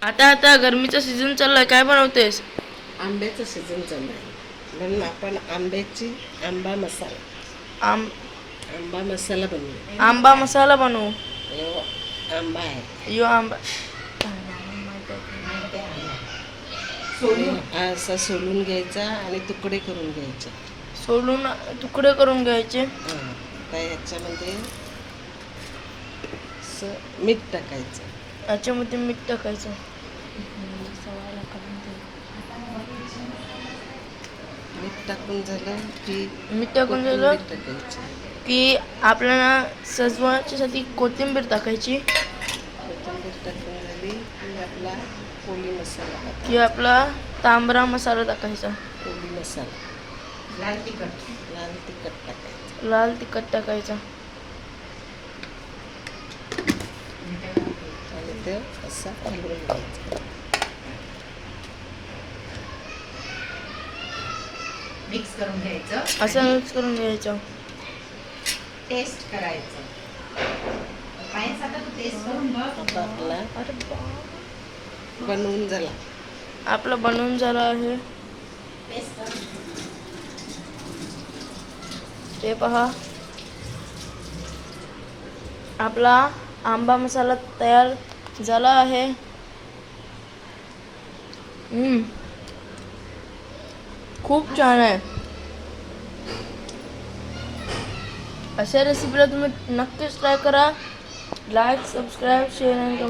आता गरमीचा सीझन चाललाय, काय बनवतेस? आंब्याचं सीझन चालू आहे म्हणून आपण आंबा मसाला आम आंबा मसाला बनवू. आंबा मसाला बनवू. यो आंबा आहे. यो आंबा असा सोलून घ्यायचा आणि तुकडे करून घ्यायचे. सोलून तुकडे करून घ्यायचे. तर ह्याच्यामध्ये असं मीठ टाकायचं. याच्यामध्ये मीठ टाकायचं. मीठ टाकून झालं टाकायचं. की आपल्याला सजवायच्यासाठी कोथिंबीर टाकायची. कोथिंबीर टाकून झाली की आपला पोळी मसाला की आपला तांबडा मसाला टाकायचा. पोळी मसाला लाल तिखट टाकायचं. लाल तिखट टाकायचा. आणि ते असा हलवून घ्यायचा. मिक्स करून घ्यायचं. असं मिक्स करून घ्यायचं. टेस्ट करायचं. पायस आता तू टेस्ट करून बघ. आता आपला बनवून झाला. आपलं बनवून झालं आहे. टेस्ट कर. ते पहा, आपला आंबा मसाला तयार झाला आहे. खूप छान आहे. अशा रेसिपीला तुम्ही नक्कीच ट्राय करा. लाईक, सबस्क्राईब, शेअर आणि कमेंट.